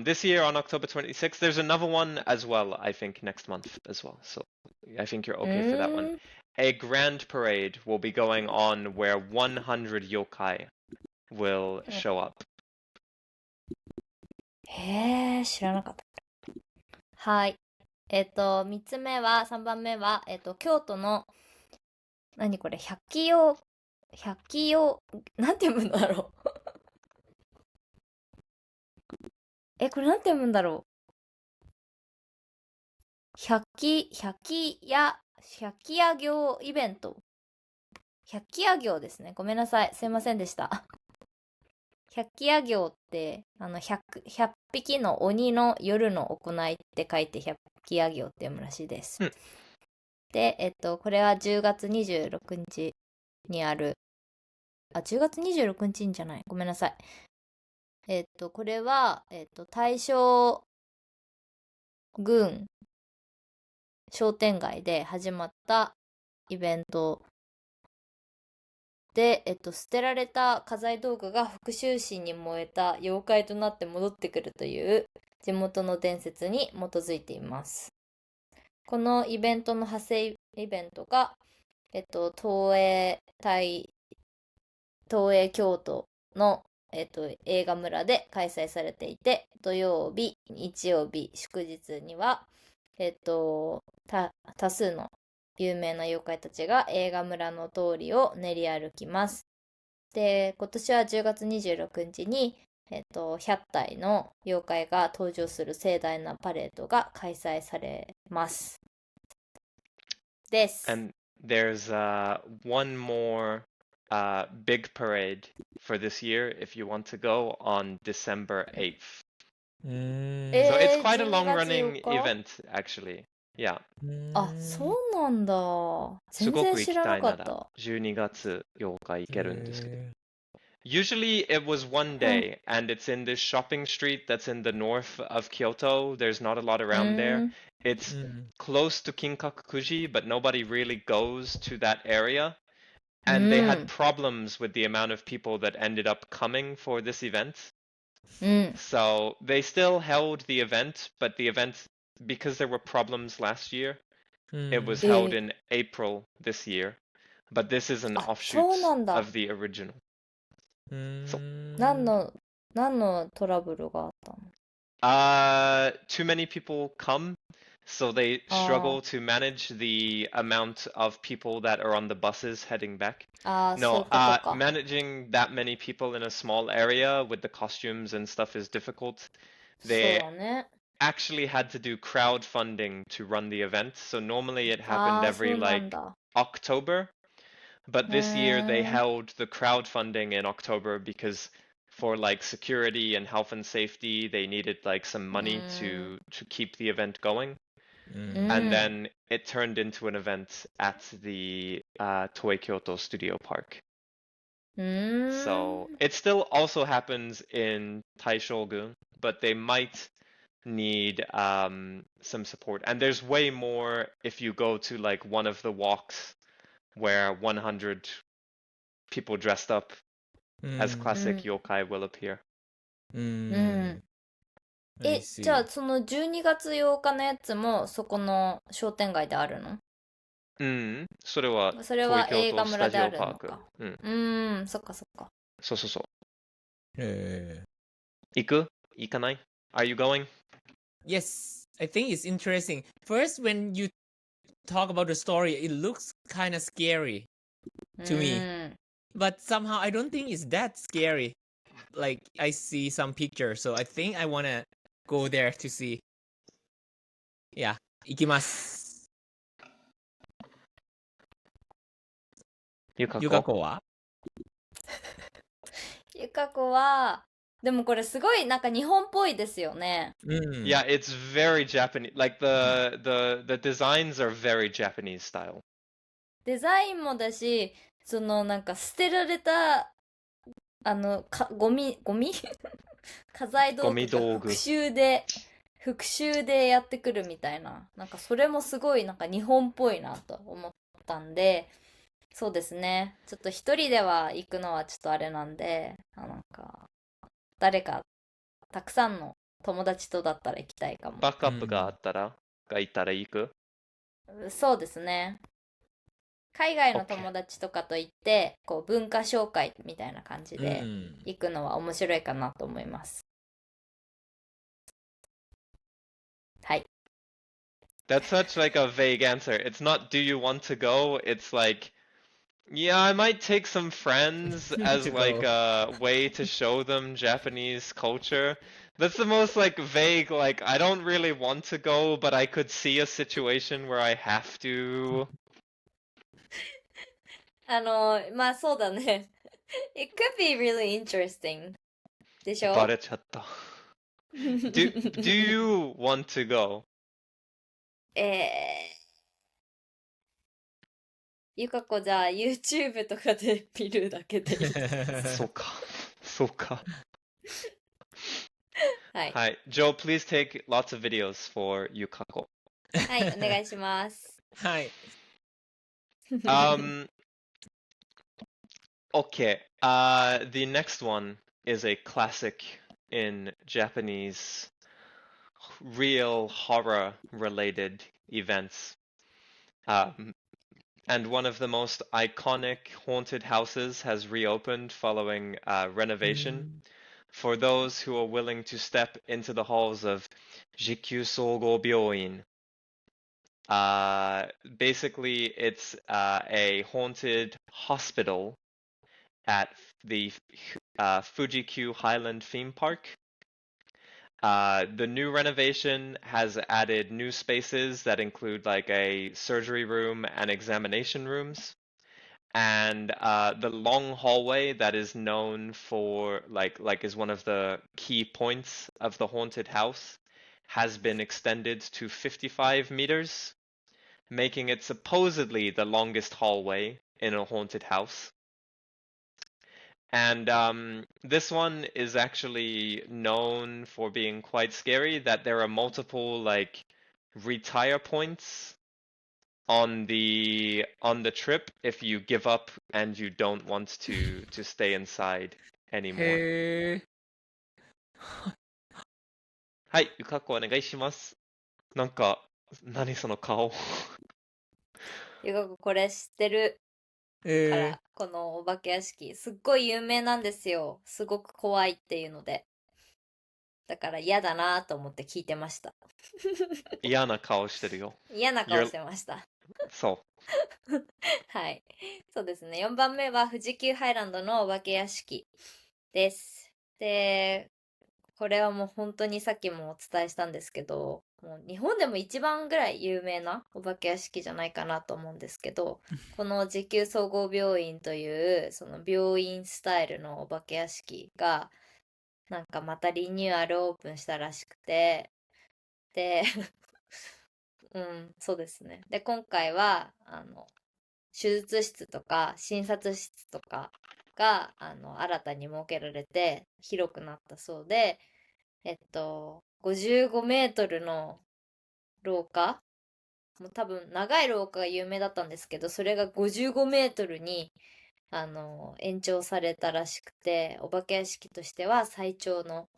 This year on October 26th, there's another one as well, I think next month as well. So I think you're okay for that one. A grand parade will be going on where 100 yokai will show up. 知らなかった。はい。3番目は、京都の、何これ、百鬼夜、なんて読むんだろう。これなんて読むんだろう。百鬼夜行イベント。百鬼夜行ですね。ごめんなさい。すいませんでした。百鬼夜行って、100匹の鬼の夜の行いって書いて百鬼夜行って読むらしいです。で、これは10月26日にある、10月26日じゃない。ごめんなさい。これは、大正郡商店街で始まったイベントで、捨てられた家財道具が復讐心に燃えた妖怪となって戻ってくるという地元の伝説に基づいています。このイベントの派生イベントが、東映京都の、映画村で開催されていて、土曜日、日曜日、祝日には、多数の有名な妖怪たちが映画村の通りを練り歩きます。で、今年は10月26日に、100体の妖怪が登場する盛大なパレードが開催されます。です。And there's one more big parade for this year if you want to go on December 8th. So it's quite a long running event actually. Yeah. そうなんだ。全然知らなかった。12月8日行けるんですけど。Usually it was one day, and it's in this shopping street that's in the north of Kyoto. There's not a lot around there. It's close to Kinkakuji, but nobody really goes to that area. And they had problems with the amount of people that ended up coming for this event. So they still held the event, but the event, because there were problems last year, it was held in April this year. But this is an offshoot of the original. 何のトラブルがあったの？Too many people come, so they struggle to manage the amount of people that are on the buses heading back. Managing that many people in a small area with the costumes and stuff is difficult. They actually had to do crowdfunding to run the event, so normally it happened every October. But this year they held the crowdfunding in October because for security and health and safety, they needed some money to keep the event going. And then it turned into an event at the Toei Kyoto Studio Park. So it still also happens in Taishogun, but they might need some support. And there's way more if you go to one of the walks where 100 people dressed up as classic yokai will appear. じゃあその12月8日のやつもそこの商店街であるの？それは映画村であるのか。そっかそっか。そう。行く？行かない？ Are you going? Yes, I think it's interesting. First, when you talk about the story, it looks kind of scary to me. But somehow I don't think it's that scary. I see some pictures, so I think I want to go there to see. Yeah, 行きます。ゆかこはでもこれすごい日本っぽいですよね。Yeah, it's very Japanese. The designs are very Japanese style. デザインもだし、その捨てられたゴミ家財道具が復讐でやってくるみたいな、それもすごい日本っぽいなと思ったんで、そうですね。ちょっと一人では行くのはちょっとあれなんで、誰かたくさんの友達とだったら行きたいかも。バックアップがいたら行く？そうですね。海外の友達とかと行って、文化紹介みたいな感じで行くのは面白いかなと思います。はい。That's such a vague answer. It's not do you want to go? It's yeah, I might take some friends as a way to show them Japanese culture. That's the most like vague, like I don't really want to go, but I could see a situation where I have to. まあそうだね。It could be really interesting. でしょバレちゃった。Do you want to go? ゆかこじゃあ YouTube とかで見るだけでいいそうか。そうか。はい。はい。Joe, please take lots of videos for Yukako. はい、お願いします。はい。Okay. The next one is a classic in Japanese real horror related events. And one of the most iconic haunted houses has reopened following renovation. For those who are willing to step into the halls of Jikyu Sogo Byoin. Basically, it's a haunted hospital at the Fuji-Q Highland Theme Park. The new renovation has added new spaces that include like a surgery room and examination rooms. And the long hallway that is known for like is one of the key points of the haunted house has been extended to 55 meters, making it supposedly the longest hallway in a haunted house. And this one is actually known for being quite scary, that there are multiple like retire points on the trip if you give up and you don't want to stay inside anymore. へえ。はい、ゆかこお願いします。なんか、何その顔。ゆかここれ知ってるかへえ。ら、このお化け屋敷、すっごい有名なんですよ。すごく怖いっていうので。だから嫌だなと思って聞いてました。嫌な顔してるよ。嫌な顔してました。そう。はい。そうですね。4番目は富士急ハイランドのお化け屋敷です。で、これはもう本当にさっきもお伝えしたんですけど、もう日本でも一番ぐらい有名なお化け屋敷じゃないかなと思うんですけど、この時給総合病院というその病院スタイルのお化け屋敷がなんかまたリニューアルオープンしたらしくて、で、そうですね。で、今回は手術室とか診察室とかが新たに設けられて広くなったそうで、55メートルの廊下、もう多分長い廊下が有名だったんですけど、それが55メートルに延長されたらしくて、お化け屋敷としては最長の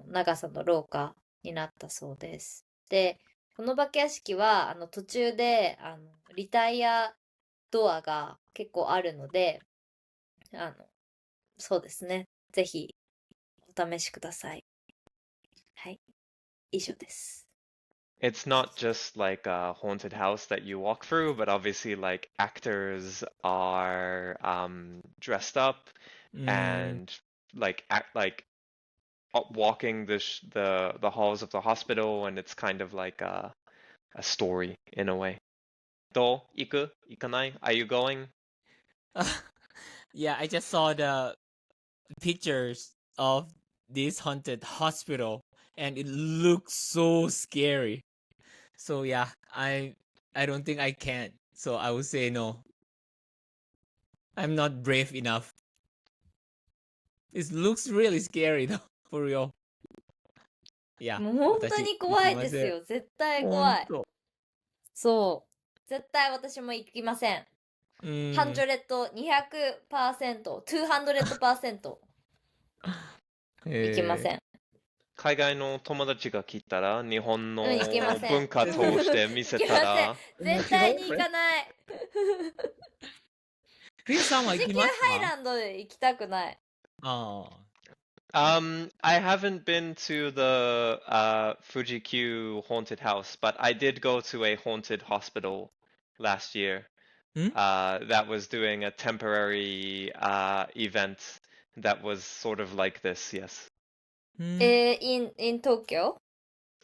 長さの廊下になったそうです。で、このお化け屋敷は途中でリタイアドアが結構あるので、そうですね。ぜひお試しください。はい。以上です。It's not just like a haunted house that you walk through, but obviously like actors are dressed up and like walking the halls of the hospital, and it's kind of like a story in a way. どう？行く？行かない？ Are you going? Yeah, I just saw the pictures of this haunted hospital and it looks so scary. So yeah, I don't think I can. So I would say no. I'm not brave enough. It looks really scary though, for real. Yeah. もう本当に怖いですよ。絶対怖い。そう。絶対私も行きません。100%、200%、200%行きません。海外の友達が来たら日本の行きません。文化として見せたら絶対に行かない。冬さんは行きますか？富士急ハイランドで行きたくない。I haven't been to the Fuji-Q haunted house, but I did go to a haunted hospital last year. That was doing a temporary event that was sort of like this, yes. in Tokyo?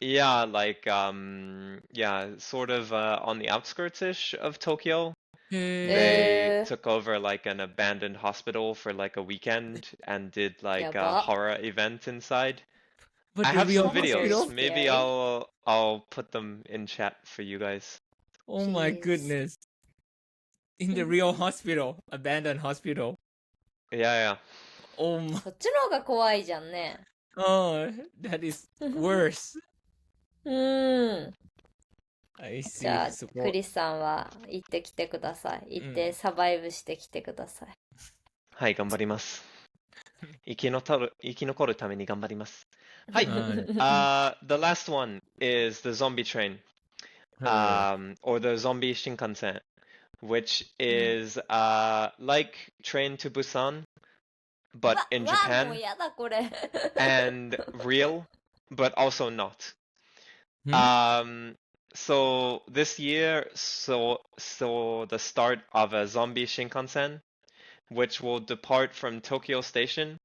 Yeah, like yeah, sort of on the outskirts-ish of Tokyo. They took over like an abandoned hospital for like a weekend and did like a やば。 horror event inside. But I the have real some videos. hospital? Maybe Scary. I'll put them in chat for you guys. Oh my Please. goodness. In the real hospital, abandoned hospital. Yeah, Oh my, そっちの方が怖いじゃんね。oh, that is worse. I じ see. ゃあ、すごい。クリスさんは行ってきてください。行ってサバイブしてきてください。はい、頑張ります。生き残るために頑張ります。はい。The last one is the zombie train, or the zombie Shinkansen, which is like Train to Busan, but in もう Japan やだこれ。 and real, but also not. So this year saw the start of a zombie Shinkansen, which will depart from Tokyo Station,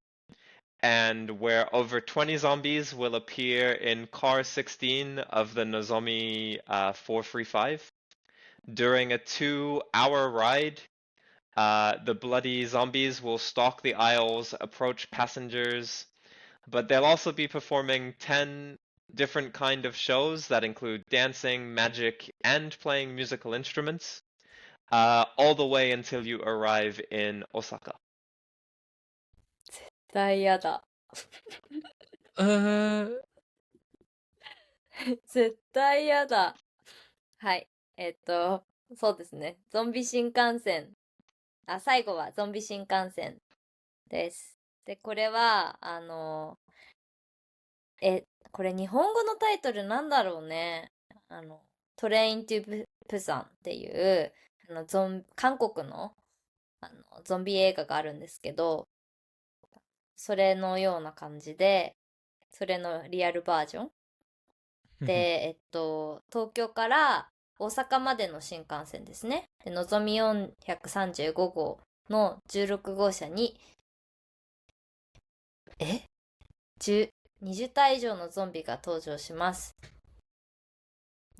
and where over 20 zombies will appear in car 16 of the Nozomi 435. During a 2-hour ride, the bloody zombies will stalk the aisles, approach passengers, but they'll also be performing 10 different kind of shows that include dancing, magic, and playing musical instruments, all the way until you arrive in Osaka. 絶対やだ。絶対やだ。はい。そうですね。ゾンビ新幹線。最後はゾンビ新幹線です。で、これは、これ日本語のタイトルなんだろうね。トレイントゥプサンっていう、韓国の、ゾンビ映画があるんですけど、それのような感じで、それのリアルバージョンで、東京から大阪までの新幹線ですね。で、のぞみ435号の16号車に、20体以上のゾンビが登場します。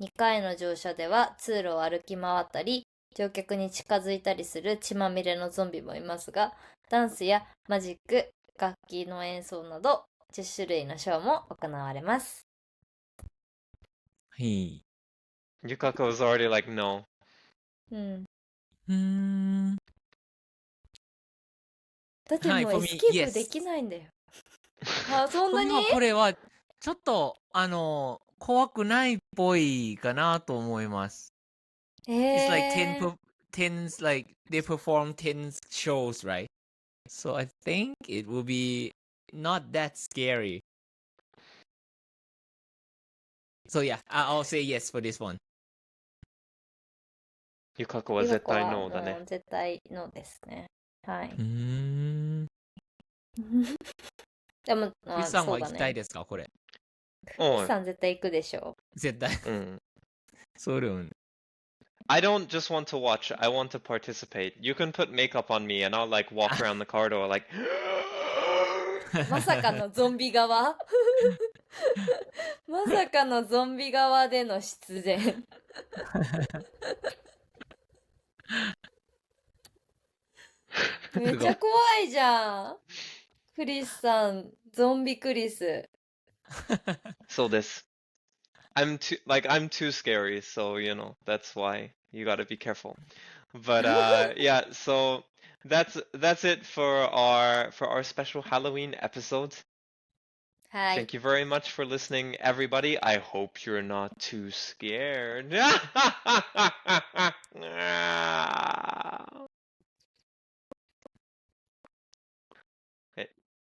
2回の乗車では通路を歩き回ったり、乗客に近づいたりする血まみれのゾンビもいますが、ダンスやマジック、楽器の演奏など10種類のショーも行われます。Hey. Yukako was already like, no. だってもうエスケープできないんだよ。そんなに？これはちょっと怖くないっぽいかなと思います。It's like 10 like they perform 10 shows, right? So I think it will be not that scary. So yeah, I'll say yes for this one. ゆかこは絶対ノーだね。絶対ノーですね。はい。でも、クリスさんは行きたいですか、これ。クリスさん絶対行くでしょ。絶対。そうだよね。I don't just want to watch, I want to participate. You can put makeup on me and I'll like walk around the corridor like まさかのゾンビ側まさかのゾンビ側での出演めっちゃ怖いじゃん。クリスさん、ゾンビクリス。そうです。I'm too scary, so you know, that's why you gotta be careful. But yeah, so that's it for our special Halloween episode. Thank you very much for listening, everybody. I hope you're not too scared.